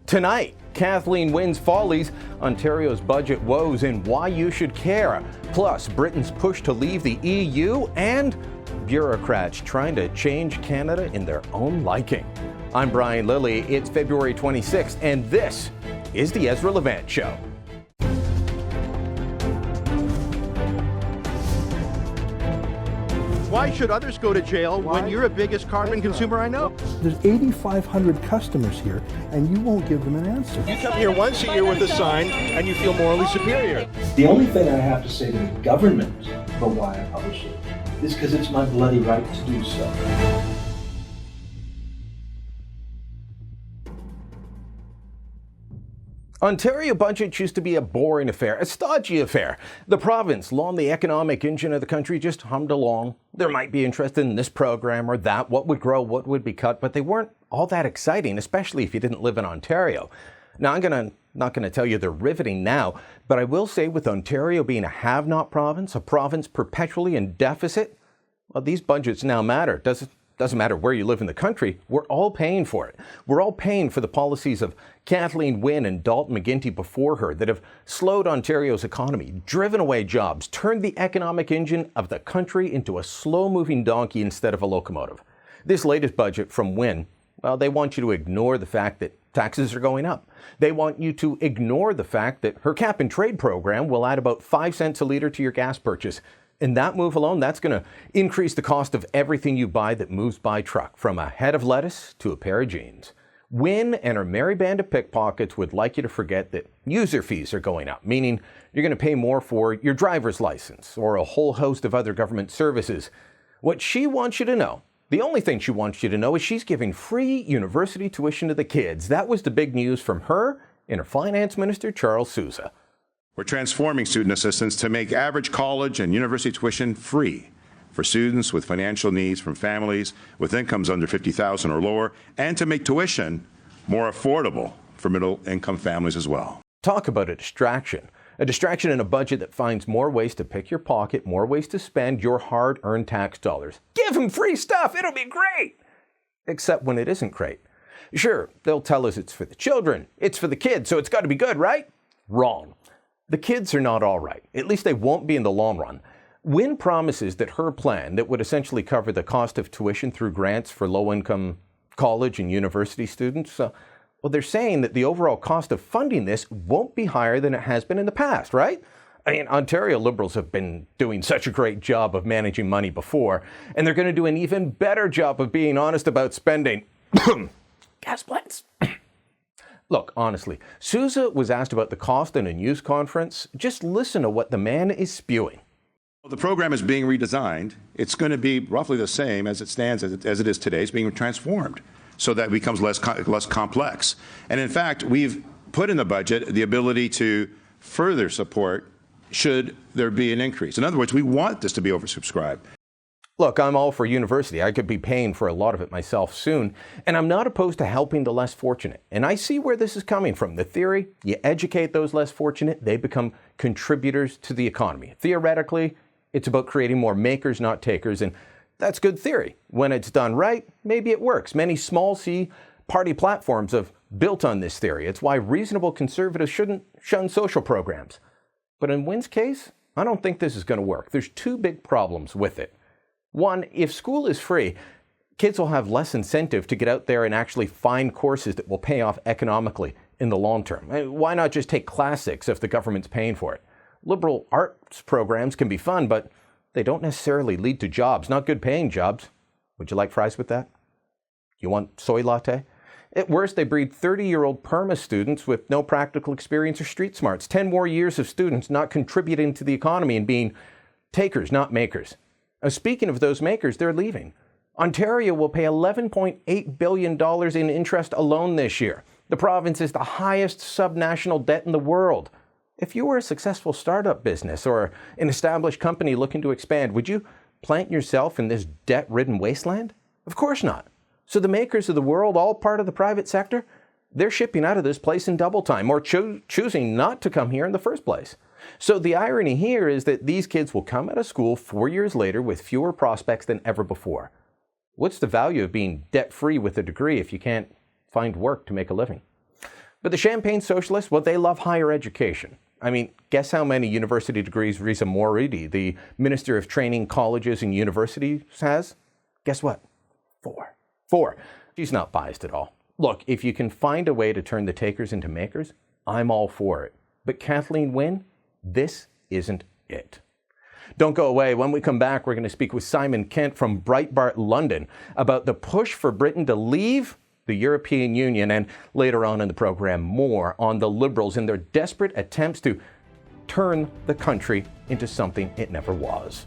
Tonight, Kathleen Wynne's follies, Ontario's budget woes, and why you should care. Plus, Britain's push to leave the EU and bureaucrats trying to change Canada in their own liking. I'm Brian Lilley. It's February 26th, and this is the Ezra Levant Show. Why should others go to jail when you're the biggest carbon consumer I know? There's 8,500 customers here, and you won't give them an answer. You come here once a year with a sign, and you feel morally superior. The only thing I have to say to the government for why I publish it is because it's my bloody right to do so. Ontario budget used to be a boring affair, a stodgy affair. The province, long the economic engine of the country, just hummed along. There might be interest in this program or that, what would grow, what would be cut, but they weren't all that exciting, especially if you didn't live in Ontario. Now, I'm not going to tell you they're riveting now, but I will say with Ontario being a have-not province, a province perpetually in deficit, well, these budgets now matter. Doesn't matter where you live in the country, we're all paying for it. We're all paying for the policies of Kathleen Wynne and Dalton McGuinty before her that have slowed Ontario's economy, driven away jobs, turned the economic engine of the country into a slow-moving donkey instead of a locomotive. This latest budget from Wynne, well, they want you to ignore the fact that taxes are going up. They want you to ignore the fact that her cap-and-trade program will add about 5 cents a litre to your gas purchase. And that move alone, that's going to increase the cost of everything you buy that moves by truck, from a head of lettuce to a pair of jeans. Wynne and her merry band of pickpockets would like you to forget that user fees are going up, meaning you're going to pay more for your driver's license or a whole host of other government services. What she wants you to know, the only thing she wants you to know, is she's giving free university tuition to the kids. That was the big news from her and her finance minister, Charles Sousa. We're transforming student assistance to make average college and university tuition free for students with financial needs from families with incomes under $50,000 or lower, and to make tuition more affordable for middle-income families as well. Talk about a distraction. A distraction in a budget that finds more ways to pick your pocket, more ways to spend your hard-earned tax dollars. Give them free stuff, it'll be great! Except when it isn't great. Sure, they'll tell us it's for the children, it's for the kids, so it's got to be good, right? Wrong. The kids are not all right. At least they won't be in the long run. Wynne promises that her plan that would essentially cover the cost of tuition through grants for low-income college and university students, well, they're saying that the overall cost of funding this won't be higher than it has been in the past, right? I mean, Ontario Liberals have been doing such a great job of managing money before, and they're going to do an even better job of being honest about spending. Gas plants. Look, honestly, Sousa was asked about the cost in a news conference. Just listen to what the man is spewing. The program is being redesigned. It's going to be roughly the same as it stands, as it is today. It's being transformed so that it becomes less complex. And in fact, we've put in the budget the ability to further support should there be an increase. In other words, we want this to be oversubscribed. Look, I'm all for university. I could be paying for a lot of it myself soon. And I'm not opposed to helping the less fortunate. And I see where this is coming from. The theory, you educate those less fortunate, they become contributors to the economy. Theoretically, it's about creating more makers, not takers. And that's good theory. When it's done right, maybe it works. Many small C party platforms have built on this theory. It's why reasonable conservatives shouldn't shun social programs. But in Wynne's case, I don't think this is going to work. There's two big problems with it. One, if school is free, kids will have less incentive to get out there and actually find courses that will pay off economically in the long term. Why not just take classics if the government's paying for it? Liberal arts programs can be fun, but they don't necessarily lead to jobs, not good paying jobs. Would you like fries with that? You want soy latte? At worst, they breed 30-year-old perma students with no practical experience or street smarts. 10 more years of students not contributing to the economy and being takers, not makers. Speaking of those makers, they're leaving. Ontario will pay $11.8 billion in interest alone this year. The province is the highest subnational debt in the world. If you were a successful startup business or an established company looking to expand, would you plant yourself in this debt-ridden wasteland? Of course not. So the makers of the world, all part of the private sector, they're shipping out of this place in double time or choosing not to come here in the first place. So the irony here is that these kids will come out of school 4 years later with fewer prospects than ever before. What's the value of being debt-free with a degree if you can't find work to make a living? But the Champagne Socialists, well, they love higher education. I mean, guess how many university degrees Risa Moridi, the Minister of Training, Colleges and Universities, has? Guess what? 4. 4. She's not biased at all. Look, if you can find a way to turn the takers into makers, I'm all for it. But Kathleen Wynne, this isn't it. Don't go away. When we come back, we're going to speak with Simon Kent from Breitbart London about the push for Britain to leave the European Union, and later on in the program, more on the Liberals and their desperate attempts to turn the country into something it never was.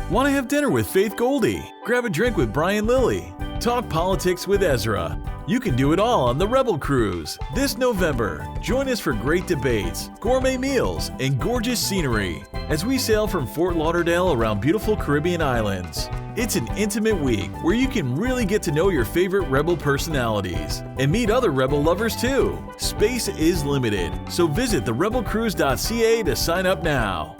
Want to have dinner with Faith Goldie? Grab a drink with Brian Lilley. Talk politics with Ezra. You can do it all on the Rebel Cruise. This November, join us for great debates, gourmet meals, and gorgeous scenery as we sail from Fort Lauderdale around beautiful Caribbean islands. It's an intimate week where you can really get to know your favorite Rebel personalities and meet other Rebel lovers too. Space is limited, so visit therebelcruise.ca to sign up now.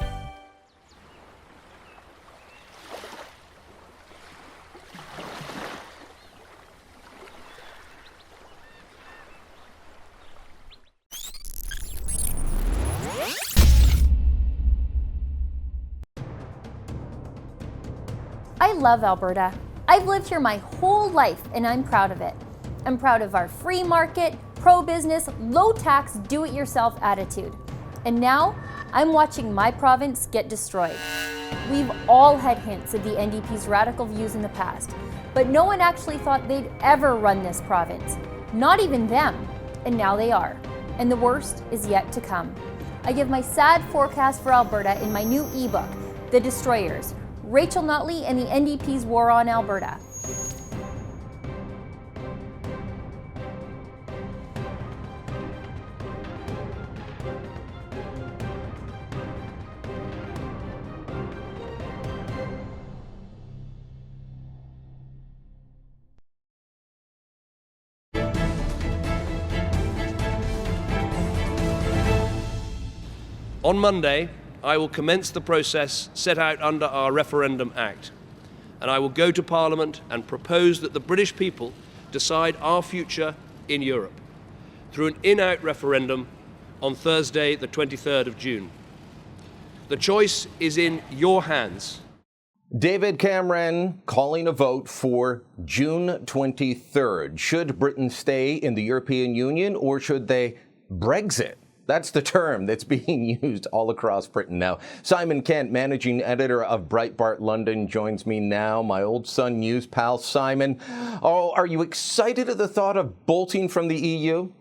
I love Alberta. I've lived here my whole life and I'm proud of it. I'm proud of our free market, pro-business, low-tax, do-it-yourself attitude. And now, I'm watching my province get destroyed. We've all had hints of the NDP's radical views in the past, but no one actually thought they'd ever run this province. Not even them. And now they are. And the worst is yet to come. I give my sad forecast for Alberta in my new ebook, The Destroyers, Rachel Notley and the NDP's War on Alberta. On Monday, I will commence the process set out under our Referendum Act, and I will go to Parliament and propose that the British people decide our future in Europe through an in-out referendum on Thursday, the 23rd of June. The choice is in your hands. David Cameron calling a vote for June 23rd. Should Britain stay in the European Union or should they Brexit? That's the term that's being used all across Britain now. Simon Kent, managing editor of Breitbart London, joins me now. My old Sun News pal, Simon. Oh, are you excited at the thought of bolting from the EU?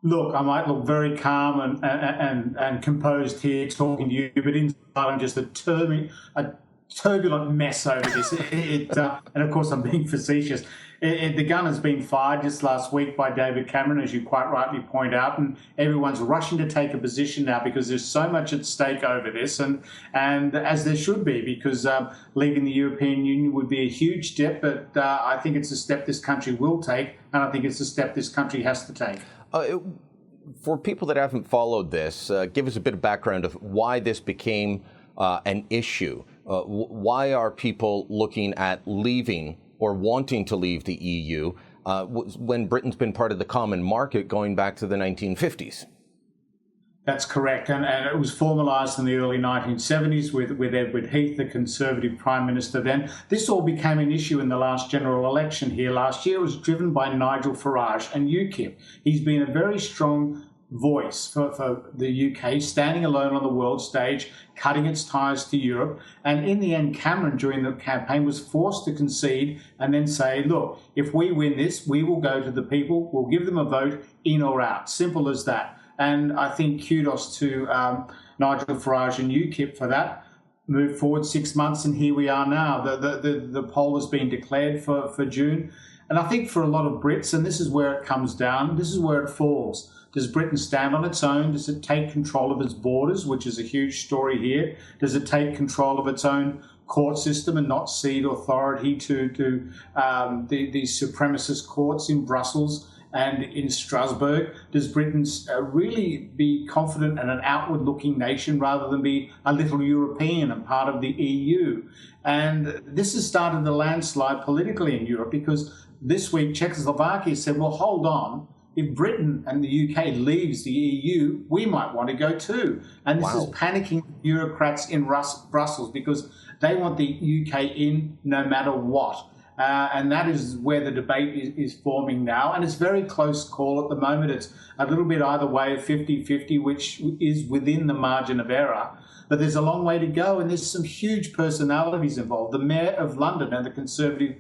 Look, I might look very calm and composed here talking to you, but inside I'm just a turbulent mess over this. And of course, I'm being facetious. The gun has been fired just last week by David Cameron, as you quite rightly point out, and everyone's rushing to take a position now because there's so much at stake over this, and as there should be, because leaving the European Union would be a huge step, but I think it's a step this country will take, and I think it's a step this country has to take. For people that haven't followed this, give us a bit of background of why this became an issue. Why are people looking at leaving or wanting to leave the EU when Britain's been part of the common market going back to the 1950s? That's correct. And it was formalised in the early 1970s with Edward Heath, the Conservative Prime Minister then. This all became an issue in the last general election here last year. It was driven by Nigel Farage and UKIP. He's been a very strong voice for the UK, standing alone on the world stage, cutting its ties to Europe. And in the end, Cameron, during the campaign, was forced to concede and then say, look, if we win this, we will go to the people, we'll give them a vote, in or out. Simple as that. And I think kudos to Nigel Farage and UKIP for that. Moved forward 6 months and here we are now. The poll has been declared for June. And I think for a lot of Brits, and this is where it comes down, this is where it falls. Does Britain stand on its own? Does it take control of its borders, which is a huge story here? Does it take control of its own court system and not cede authority to the supremacist courts in Brussels and in Strasbourg? Does Britain really be confident and an outward-looking nation rather than be a little European and part of the EU? And this has started the landslide politically in Europe, because this week Czechoslovakia said, well, hold on, if Britain and the UK leaves the EU, we might want to go too. And this is panicking bureaucrats in Brussels, because they want the UK in no matter what. And that is where the debate is forming now. And it's a very close call at the moment. It's a little bit either way of 50-50, which is within the margin of error. But there's a long way to go, and there's some huge personalities involved. The Mayor of London and the Conservative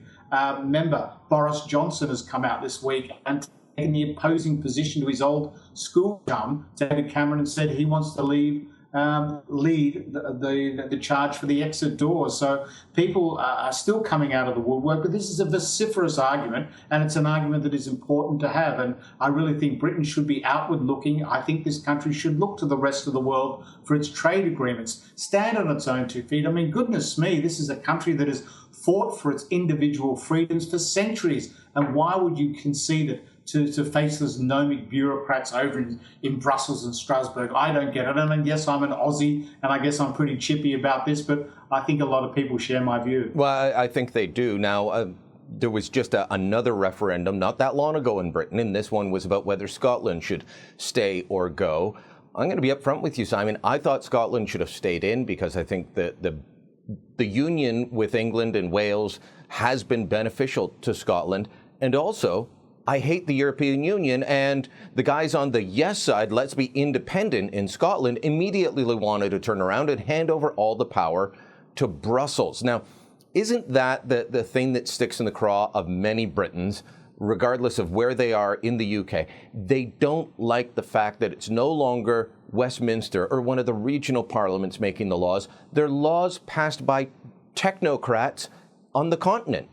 member, Boris Johnson, has come out this week and taken the opposing position to his old school chum, David Cameron, and said he wants to lead the charge for the exit doors. So people are still coming out of the woodwork, but this is a vociferous argument, and it's an argument that is important to have. And I really think Britain should be outward looking. I think this country should look to the rest of the world for its trade agreements, stand on its own 2 feet. I mean, goodness me, this is a country that has fought for its individual freedoms for centuries. And why would you concede it to face those gnomic bureaucrats over in Brussels and Strasbourg? I don't get it. And yes, I'm an Aussie, and I guess I'm pretty chippy about this, but I think a lot of people share my view. Well, I think they do. Now, there was just another referendum not that long ago in Britain, and this one was about whether Scotland should stay or go. I'm going to be upfront with you, Simon. I thought Scotland should have stayed in, because I think that the union with England and Wales has been beneficial to Scotland. And also, I hate the European Union, and the guys on the yes side, let's be independent in Scotland, immediately wanted to turn around and hand over all the power to Brussels. Now, isn't that the thing that sticks in the craw of many Britons, regardless of where they are in the UK? They don't like the fact that it's no longer Westminster or one of the regional parliaments making the laws. They're laws passed by technocrats on the continent.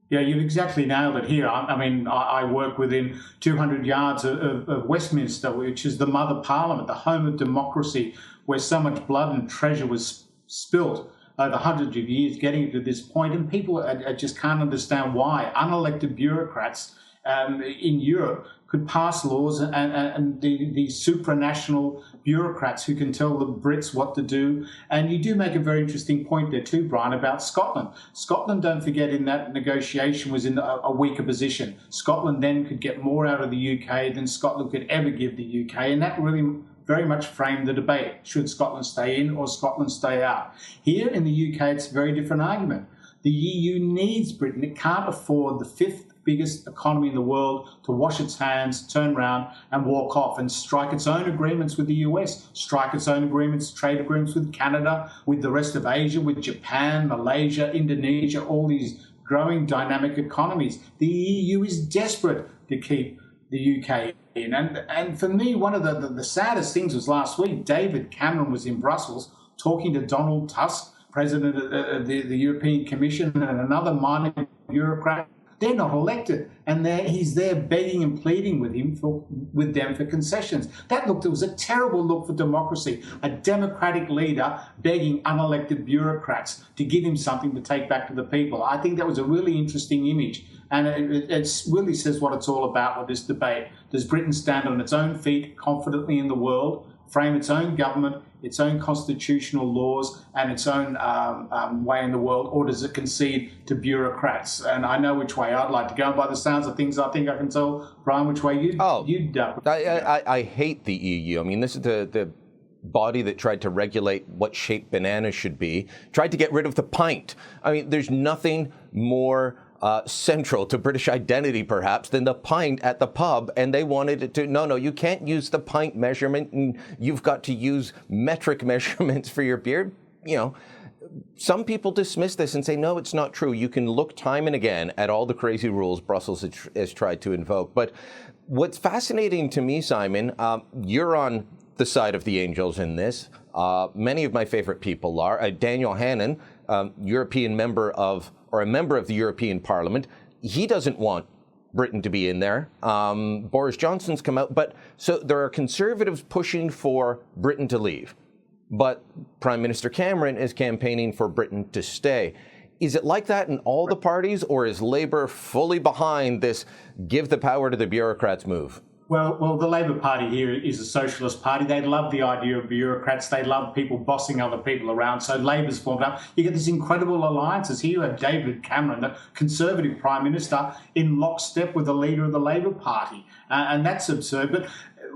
Yeah, you've exactly nailed it here. I mean, I work within 200 yards of Westminster, which is the mother parliament, the home of democracy, where so much blood and treasure was spilt over hundreds of years getting it to this point. And people just can't understand why unelected bureaucrats in Europe could pass laws, and the supranational bureaucrats who can tell the Brits what to do. And you do make a very interesting point there too, Brian, about Scotland. Scotland, don't forget, in that negotiation was in a weaker position. Scotland then could get more out of the UK than Scotland could ever give the UK, and that really very much framed the debate. Should Scotland stay in or Scotland stay out? Here in the UK, it's a very different argument. The EU needs Britain. It can't afford the fifth biggest economy in the world to wash its hands, turn around and walk off and strike its own agreements with the US, strike its own agreements, trade agreements with Canada, with the rest of Asia, with Japan, Malaysia, Indonesia, all these growing dynamic economies. The EU is desperate to keep the UK in. And for me, one of the saddest things was last week, David Cameron was in Brussels talking to Donald Tusk, President of the European Commission, and another minor bureaucrat. They're not elected, and he's there begging and pleading with them for concessions. It was a terrible look for democracy. A democratic leader begging unelected bureaucrats to give him something to take back to the people. I think that was a really interesting image, and it really says what it's all about with this debate. Does Britain stand on its own feet confidently in the world, frame its own government, its own constitutional laws, and its own way in the world, or does it concede to bureaucrats? And I know which way I'd like to go. By the sounds of things, I think I can tell, Brian, which way you'd I hate the EU. I mean, this is the body that tried to regulate what shape bananas should be, tried to get rid of the pint. I mean, there's nothing more central to British identity, perhaps, than the pint at the pub, and they wanted it to, no, you can't use the pint measurement, and you've got to use metric measurements for your beer. You know, some people dismiss this and say, no, it's not true. You can look time and again at all the crazy rules Brussels has tried to invoke. But what's fascinating to me, Simon, you're on the side of the angels in this. Many of my favorite people are. Daniel Hannan, European member of, or a member of the European Parliament, he doesn't want Britain to be in there. Boris Johnson's come out, but so there are Conservatives pushing for Britain to leave, but Prime Minister Cameron is campaigning for Britain to stay. Is it like that in all the parties, or is Labour fully behind this give the power to the bureaucrats move? Well, the Labor Party here is a socialist party. They love the idea of bureaucrats. They love people bossing other people around. So Labor's formed up. You get these incredible alliances. Here you have David Cameron, the Conservative Prime Minister, in lockstep with the leader of the Labor Party. And that's absurd. But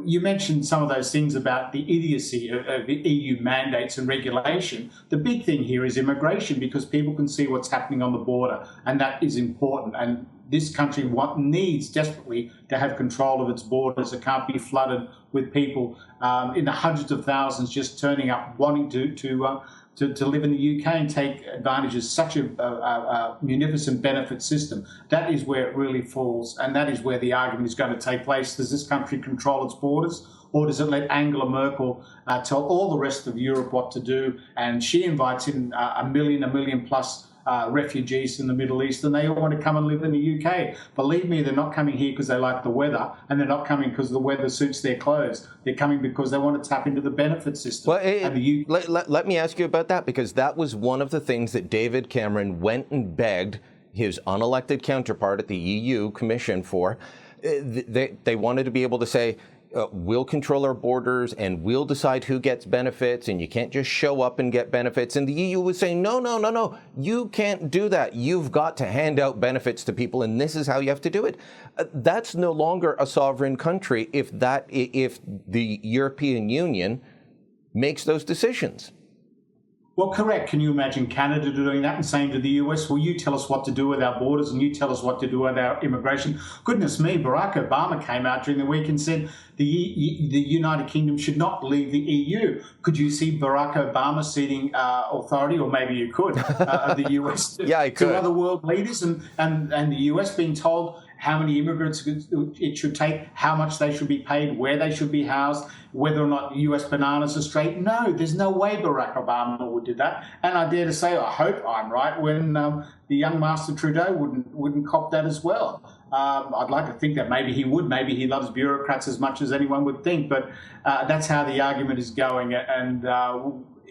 you mentioned some of those things about the idiocy of the EU mandates and regulation. The big thing here is immigration, because people can see what's happening on the border, and that is important. And this country needs desperately to have control of its borders. It can't be flooded with people in the hundreds of thousands just turning up wanting to live in the UK and take advantage of such a munificent benefit system. That is where it really falls, and that is where the argument is going to take place. Does this country control its borders, or does it let Angela Merkel tell all the rest of Europe what to do? And she invites in a million plus refugees in the Middle East, and they all want to come and live in the UK. Believe me, they're not coming here because they like the weather, and they're not coming because the weather suits their clothes. They're coming because they want to tap into the benefit system. Well, let me ask you about that, because that was one of the things that David Cameron went and begged his unelected counterpart at the EU Commission for. They wanted to be able to say, we'll control our borders and we'll decide who gets benefits, and you can't just show up and get benefits. And the EU was saying, no, you can't do that. You've got to hand out benefits to people, and this is how you have to do it. That's no longer a sovereign country if the European Union makes those decisions. Well, correct. Can you imagine Canada doing that and saying to the US, well, you tell us what to do with our borders and you tell us what to do with our immigration? Goodness me, Barack Obama came out during the week and said the United Kingdom should not leave the EU. Could you see Barack Obama ceding authority, or maybe you could, of the US to other world leaders, and the US being told how many immigrants it should take, how much they should be paid, where they should be housed, whether or not US bananas are straight? No, there's no way Barack Obama would do that. And I dare to say, I hope I'm right, when the young Master Trudeau wouldn't cop that as well. I'd like to think that maybe he would. Maybe he loves bureaucrats as much as anyone would think. But that's how the argument is going. And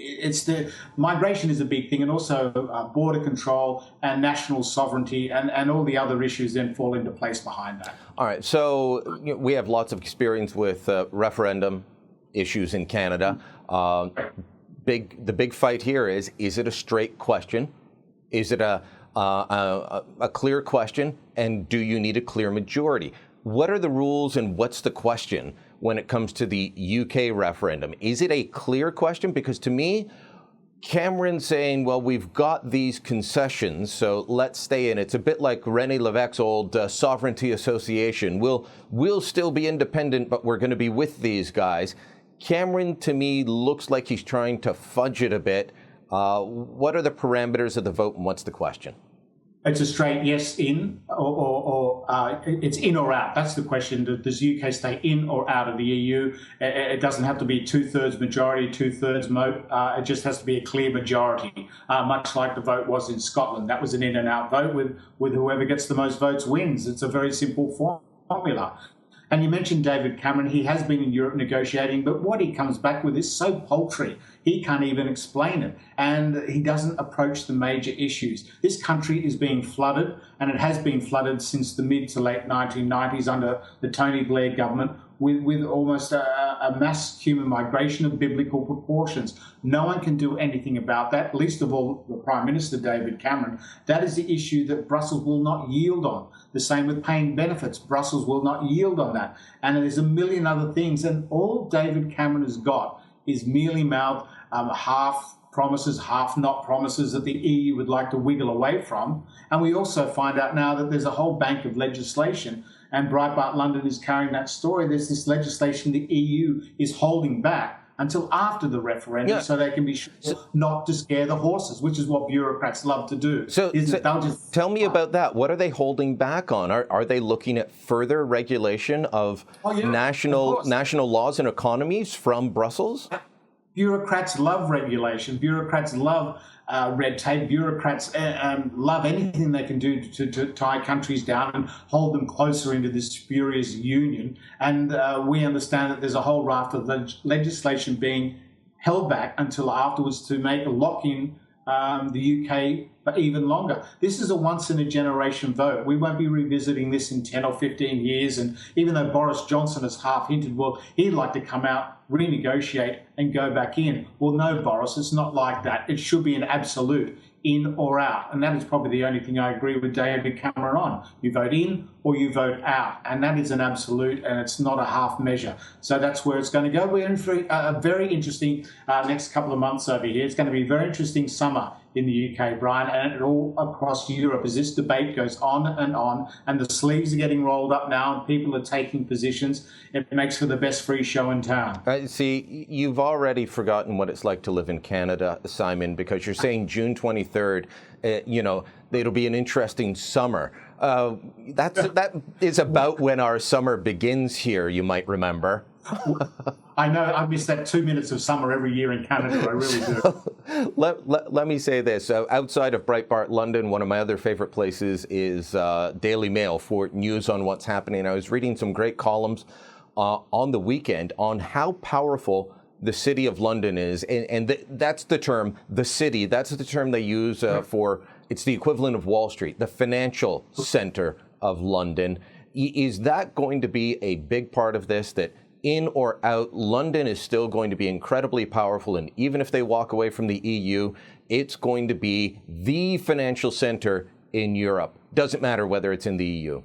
it's the migration is a big thing, and also border control and national sovereignty and all the other issues then fall into place behind that. All right, so we have lots of experience with referendum issues in Canada. The big fight here is it a straight question? Is it a clear question? And do you need a clear majority? What are the rules and what's the question when it comes to the UK referendum? Is it a clear question? Because to me, Cameron saying, well, we've got these concessions, so let's stay in. It's a bit like René Lévesque's old Sovereignty Association. We'll still be independent, but we're going to be with these guys. Cameron, to me, looks like he's trying to fudge it a bit. What are the parameters of the vote, and what's the question? It's a straight yes in, or it's in or out. That's the question. Does UK stay in or out of the EU? It doesn't have to be 2/3 majority, 2/3 vote. It just has to be a clear majority, much like the vote was in Scotland. That was an in and out vote with whoever gets the most votes wins. It's a very simple formula. And you mentioned David Cameron. He has been in Europe negotiating, but what he comes back with is so paltry. He can't even explain it, and he doesn't approach the major issues. This country is being flooded, and it has been flooded since the mid to late 1990s under the Tony Blair government, with almost a mass human migration of biblical proportions. No one can do anything about that, least of all the Prime Minister, David Cameron. That is the issue that Brussels will not yield on. The same with paying benefits. Brussels will not yield on that. And there's a million other things. And all David Cameron has got is mealy-mouthed, half promises, half not promises that the EU would like to wiggle away from. And we also find out now that there's a whole bank of legislation, and Breitbart London is carrying that story. There's this legislation the EU is holding back until after the referendum, so they can be sure not to scare the horses, which is what bureaucrats love to do. Tell me about that. What are they holding back on? Are they looking at further regulation of national laws and economies from Brussels? Bureaucrats love regulation. Bureaucrats love red tape. Bureaucrats love anything they can do to tie countries down and hold them closer into this spurious union. And we understand that there's a whole raft of legislation being held back until afterwards to make a lock-in the UK for even longer. This is a once-in-a-generation vote. We won't be revisiting this in 10 or 15 years. And even though Boris Johnson has half hinted, well, he'd like to come out, renegotiate and go back in. Well, no, Boris, it's not like that. It should be an absolute in or out. And that is probably the only thing I agree with David Cameron on. You vote in or you vote out. And that is an absolute, and it's not a half measure. So that's where it's going to go. We're in for a very interesting next couple of months over here. It's going to be a very interesting summer in the UK, Brian, and all across Europe as this debate goes on, and the sleeves are getting rolled up now and people are taking positions. It makes for the best free show in town. See, you've already forgotten what it's like to live in Canada, Simon, because you're saying June 23rd, it'll be an interesting summer. That is about when our summer begins here, you might remember. I know, I miss that 2 minutes of summer every year in Canada, I really do. Let me say this. Outside of Breitbart London, one of my other favorite places is Daily Mail for news on what's happening. I was reading some great columns on the weekend on how powerful the city of London is. And that's the term, the city, that's the term they use for, it's the equivalent of Wall Street, the financial center of London. Is that going to be a big part of this, that in or out, London is still going to be incredibly powerful, and even if they walk away from the EU, it's going to be the financial center in Europe. Doesn't matter whether it's in the EU.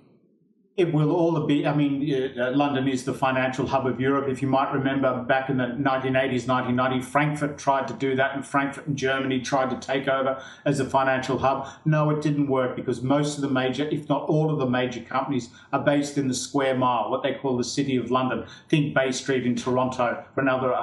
It will all be, London is the financial hub of Europe. If you might remember back in the 1980s, 1990, Frankfurt tried to do that, and Frankfurt in Germany tried to take over as a financial hub. No, it didn't work because most of the major, if not all of the major companies are based in the square mile, what they call the City of London. Think Bay Street in Toronto for another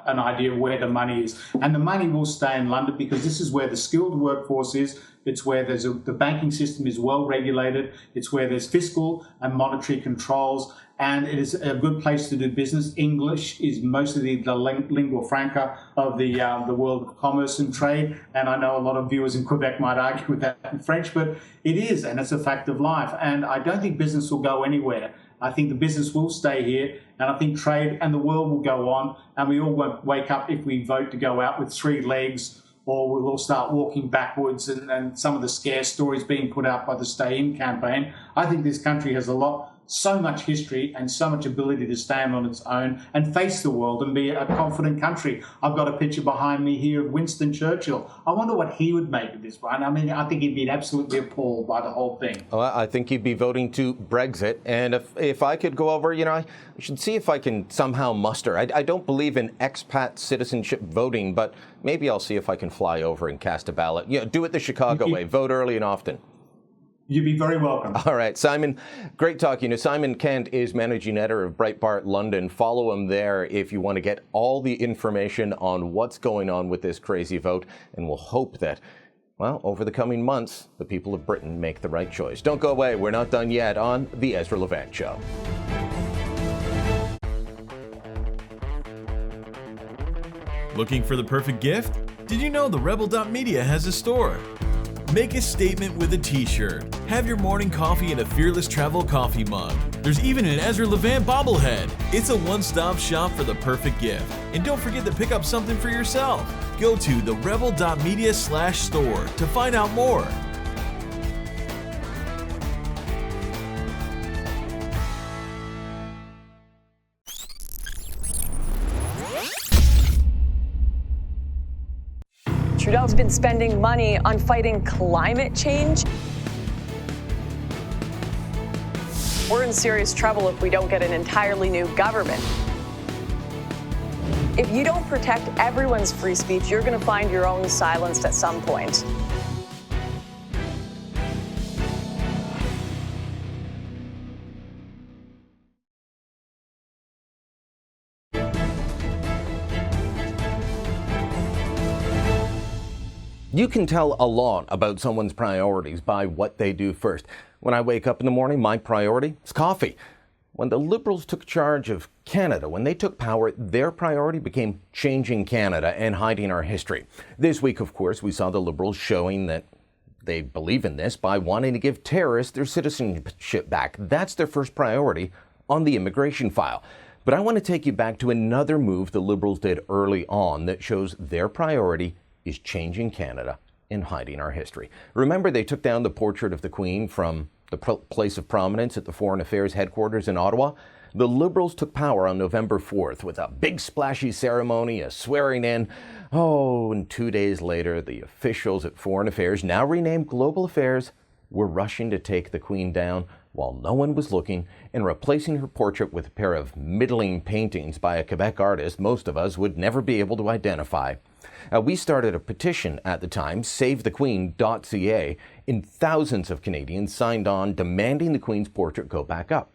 an idea of where the money is. And the money will stay in London because this is where the skilled workforce is. It's where the banking system is well regulated. It's where there's fiscal and monetary controls, and it is a good place to do business. English is mostly the lingua franca of the world of commerce and trade. And I know a lot of viewers in Quebec might argue with that in French, but it is, and it's a fact of life. And I don't think business will go anywhere. I think the business will stay here, and I think trade and the world will go on, and we all won't wake up if we vote to go out with 3 legs, or we'll all start walking backwards, and some of the scare stories being put out by the Stay In campaign. I think this country has so much history and so much ability to stand on its own and face the world and be a confident country. I've got a picture behind me here of Winston Churchill. I wonder what he would make of this, Brian. I think he'd be absolutely appalled by the whole thing. Well, I think he'd be voting to Brexit. And if I could go over, I should see if I can somehow muster. I don't believe in expat citizenship voting, but maybe I'll see if I can fly over and cast a ballot. Do it the Chicago way. Vote early and often. You'd be very welcome. All right, Simon, great talking. Simon Kent is managing editor of Breitbart London. Follow him there if you want to get all the information on what's going on with this crazy vote. And we'll hope that, over the coming months, the people of Britain make the right choice. Don't go away. We're not done yet on The Ezra Levant Show. Looking for the perfect gift? Did you know the Rebel.media has a store? Make a statement with a t-shirt. Have your morning coffee in a Fearless Travel coffee mug. There's even an Ezra Levant bobblehead. It's a one-stop shop for the perfect gift. And don't forget to pick up something for yourself. Go to therebel.media/store to find out more. Trudeau's been spending money on fighting climate change. We're in serious trouble if we don't get an entirely new government. If you don't protect everyone's free speech, you're going to find your own silenced at some point. You can tell a lot about someone's priorities by what they do first. When I wake up in the morning, my priority is coffee. When the Liberals took charge of Canada, when they took power, their priority became changing Canada and hiding our history. This week, of course, we saw the Liberals showing that they believe in this by wanting to give terrorists their citizenship back. That's their first priority on the immigration file. But I want to take you back to another move the Liberals did early on that shows their priority is changing Canada in hiding our history. Remember, they took down the portrait of the Queen from the place of prominence at the Foreign Affairs headquarters in Ottawa? The Liberals took power on November 4th with a big splashy ceremony, a swearing in. Oh, and 2 days later, the officials at Foreign Affairs, now renamed Global Affairs, were rushing to take the Queen down while no one was looking and replacing her portrait with a pair of middling paintings by a Quebec artist most of us would never be able to identify. We started a petition at the time, SaveTheQueen.ca, and thousands of Canadians signed on demanding the Queen's portrait go back up.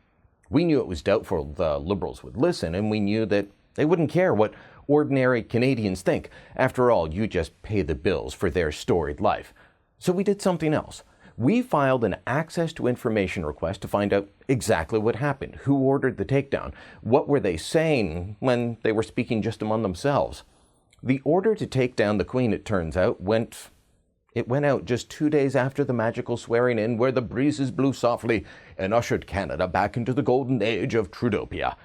We knew it was doubtful the Liberals would listen, and we knew that they wouldn't care what ordinary Canadians think. After all, you just pay the bills for their storied life. So we did something else. We filed an access to information request to find out exactly what happened, who ordered the takedown, what were they saying when they were speaking just among themselves. The order to take down the Queen, it turns out, went out just 2 days after the magical swearing-in where the breezes blew softly and ushered Canada back into the golden age of Trudeaupia.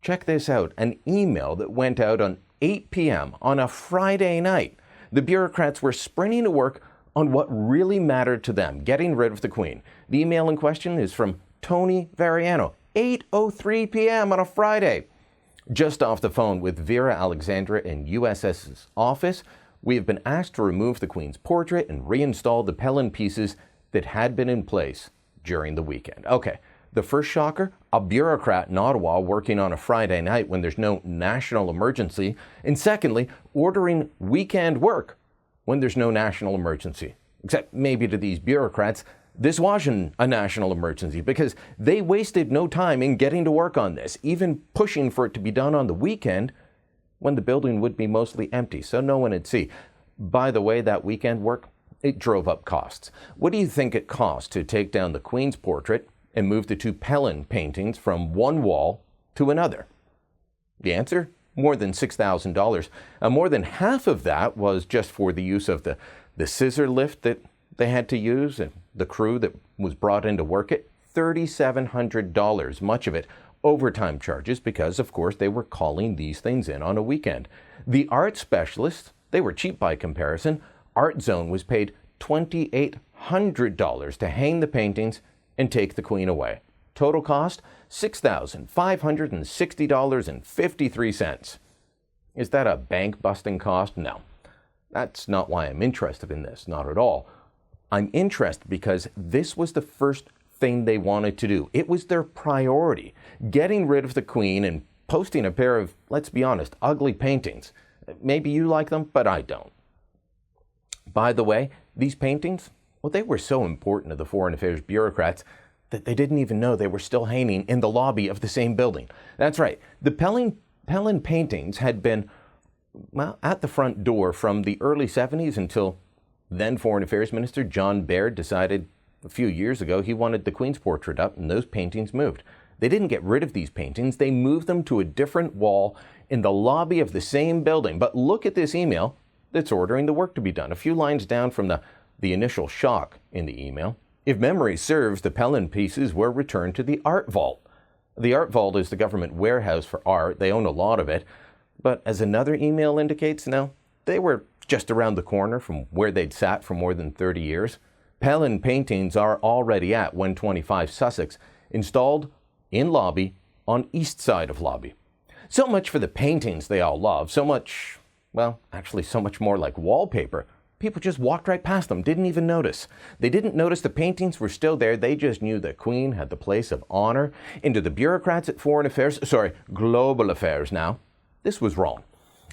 Check this out, an email that went out on 8 p.m. on a Friday night. The bureaucrats were sprinting to work on what really mattered to them, getting rid of the Queen. The email in question is from Tony Variano, 8:03 p.m. on a Friday. Just off the phone with Vera Alexandra in USS's office, we have been asked to remove the Queen's portrait and reinstall the Pellin pieces that had been in place during the weekend. Okay, the first shocker, a bureaucrat in Ottawa working on a Friday night when there's no national emergency. And secondly, ordering weekend work when there's no national emergency. Except maybe to these bureaucrats, this wasn't a national emergency because they wasted no time in getting to work on this, even pushing for it to be done on the weekend when the building would be mostly empty, so no one would see. By the way, that weekend work, it drove up costs. What do you think it cost to take down the Queen's portrait and move the two Pellin paintings from one wall to another? The answer? More than $6,000. More than half of that was just for the use of the scissor lift that they had to use and the crew that was brought in to work it. $3,700, much of it overtime charges because, of course, they were calling these things in on a weekend. The art specialists, they were cheap by comparison. Art Zone was paid $2,800 to hang the paintings and take the Queen away. Total cost, $6,560.53. Is that a bank-busting cost? No. That's not why I'm interested in this, not at all. I'm interested because this was the first thing they wanted to do. It was their priority, getting rid of the Queen and posting a pair of, let's be honest, ugly paintings. Maybe you like them, but I don't. By the way, these paintings, well, they were so important to the Foreign Affairs bureaucrats that they didn't even know they were still hanging in the lobby of the same building. That's right. The Pellin paintings had been, well, at the front door from the early 70s until then Foreign Affairs Minister John Baird decided a few years ago he wanted the Queen's portrait up and those paintings moved. They didn't get rid of these paintings. They moved them to a different wall in the lobby of the same building. But look at this email that's ordering the work to be done. A few lines down from the initial shock in the email. If memory serves, the Pellin pieces were returned to the Art Vault. The Art Vault is the government warehouse for art. They own a lot of it. But as another email indicates, no, they were just around the corner from where they'd sat for more than 30 years. Pellin paintings are already at 125 Sussex, installed in lobby on east side of lobby. So much for the paintings they all love. So much, well, actually so much more like wallpaper. People just walked right past them, didn't even notice. They didn't notice the paintings were still there. They just knew the Queen had the place of honor. And to the bureaucrats at Global Affairs now, this was wrong.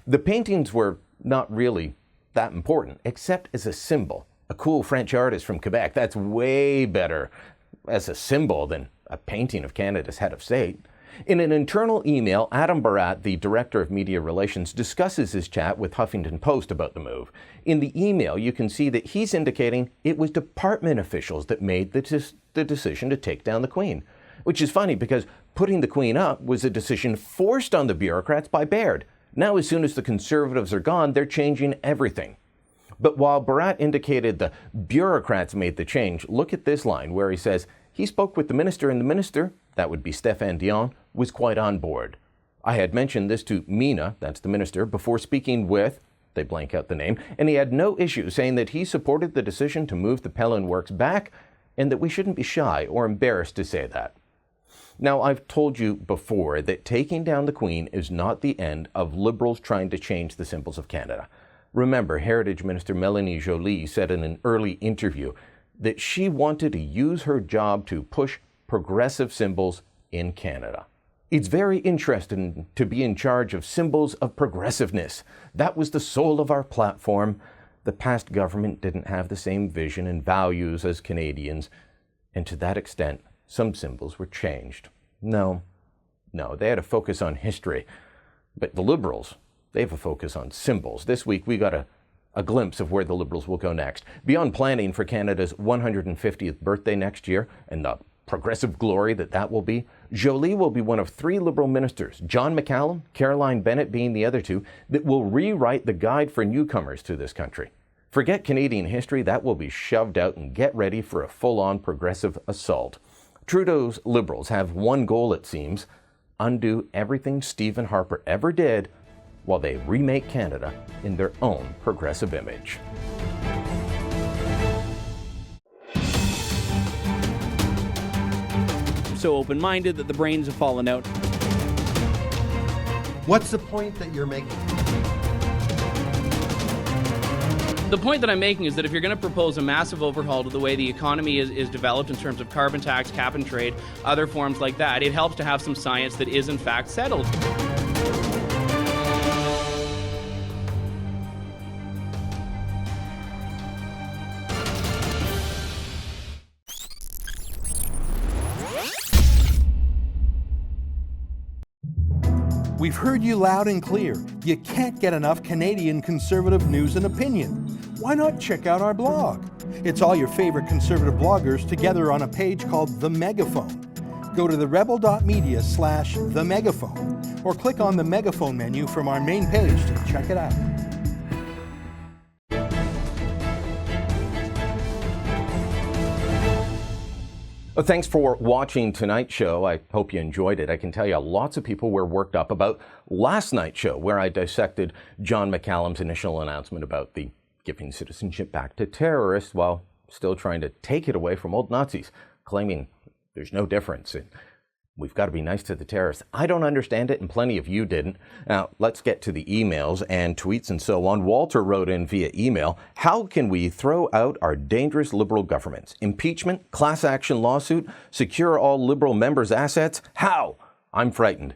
The paintings were not really that important, except as a symbol. A cool French artist from Quebec, that's way better as a symbol than a painting of Canada's head of state. In an internal email, Adam Barat, the Director of Media Relations, discusses his chat with Huffington Post about the move. In the email, you can see that he's indicating it was department officials that made the decision to take down the Queen. Which is funny because putting the Queen up was a decision forced on the bureaucrats by Baird. Now, as soon as the Conservatives are gone, they're changing everything. But while Barat indicated the bureaucrats made the change, look at this line where he says he spoke with the minister and the minister, that would be Stéphane Dion, was quite on board. I had mentioned this to Mina, that's the minister, before speaking with they blank out the name, and he had no issue saying that he supported the decision to move the Pelham Works back and that we shouldn't be shy or embarrassed to say that. Now, I've told you before that taking down the Queen is not the end of Liberals trying to change the symbols of Canada. Remember, Heritage Minister Mélanie Joly said in an early interview that she wanted to use her job to push progressive symbols in Canada. It's very interesting to be in charge of symbols of progressiveness. That was the soul of our platform. The past government didn't have the same vision and values as Canadians, and to that extent, some symbols were changed. No, they had a focus on history. But the Liberals, they have a focus on symbols. This week, we got a glimpse of where the Liberals will go next. Beyond planning for Canada's 150th birthday next year and the progressive glory that will be, Joly will be one of 3 Liberal ministers, John McCallum, Caroline Bennett being the other 2, that will rewrite the guide for newcomers to this country. Forget Canadian history, that will be shoved out, and get ready for a full-on progressive assault. Trudeau's Liberals have one goal, it seems: undo everything Stephen Harper ever did while they remake Canada in their own progressive image. So open-minded that the brains have fallen out. What's the point that you're making? The point that I'm making is that if you're going to propose a massive overhaul to the way the economy is developed in terms of carbon tax, cap and trade, other forms like that, it helps to have some science that is in fact settled. We've heard you loud and clear. You can't get enough Canadian conservative news and opinion. Why not check out our blog? It's all your favorite conservative bloggers together on a page called The Megaphone. Go to therebel.media/themegaphone or click on the Megaphone menu from our main page to check it out. Well, thanks for watching tonight's show. I hope you enjoyed it. I can tell you lots of people were worked up about last night's show, where I dissected John McCallum's initial announcement about the giving citizenship back to terrorists while still trying to take it away from old Nazis, claiming there's no difference. We've got to be nice to the terrorists. I don't understand it, and plenty of you didn't. Now, let's get to the emails and tweets and so on. Walter wrote in via email, how can we throw out our dangerous Liberal governments? Impeachment, class action lawsuit, secure all Liberal members' assets? How? I'm frightened.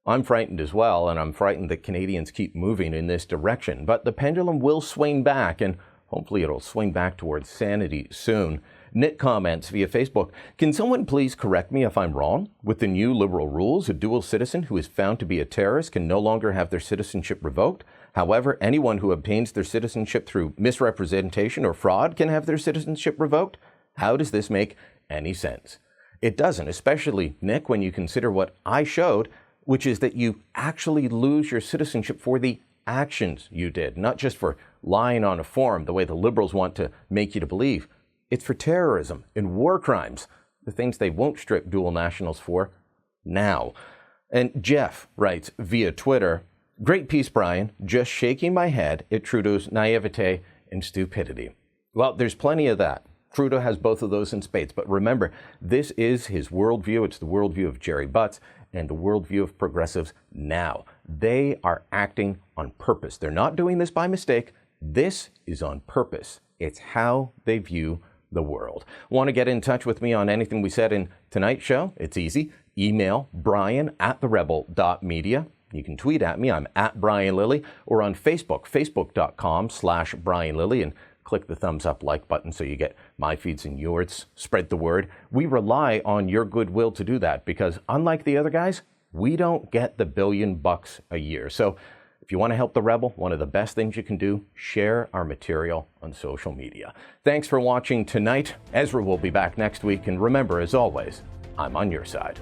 I'm frightened as well, and I'm frightened that Canadians keep moving in this direction. But the pendulum will swing back, and hopefully it'll swing back towards sanity soon. Nick comments via Facebook, can someone please correct me if I'm wrong? With the new Liberal rules, a dual citizen who is found to be a terrorist can no longer have their citizenship revoked. However, anyone who obtains their citizenship through misrepresentation or fraud can have their citizenship revoked. How does this make any sense? It doesn't, especially, Nick, when you consider what I showed, which is that you actually lose your citizenship for the actions you did, not just for lying on a form the way the Liberals want to make you to believe. It's for terrorism and war crimes, the things they won't strip dual nationals for now. And Jeff writes via Twitter, great piece, Brian, just shaking my head at Trudeau's naivete and stupidity. Well, there's plenty of that. Trudeau has both of those in spades. But remember, this is his worldview. It's the worldview of Jerry Butts and the worldview of progressives now. They are acting on purpose. They're not doing this by mistake. This is on purpose. It's how they view the world. Want to get in touch with me on anything we said in tonight's show? It's easy. Email brian@therebel.media. You can tweet at me. I'm at Brian Lilley, or on Facebook, facebook.com/Brian Lilley, and click the thumbs up like button so you get my feeds and yours. Spread the word. We rely on your goodwill to do that because unlike the other guys, we don't get the $1 billion a year. So if you want to help the Rebel, one of the best things you can do, share our material on social media. Thanks for watching tonight. Ezra will be back next week. And remember, as always, I'm on your side.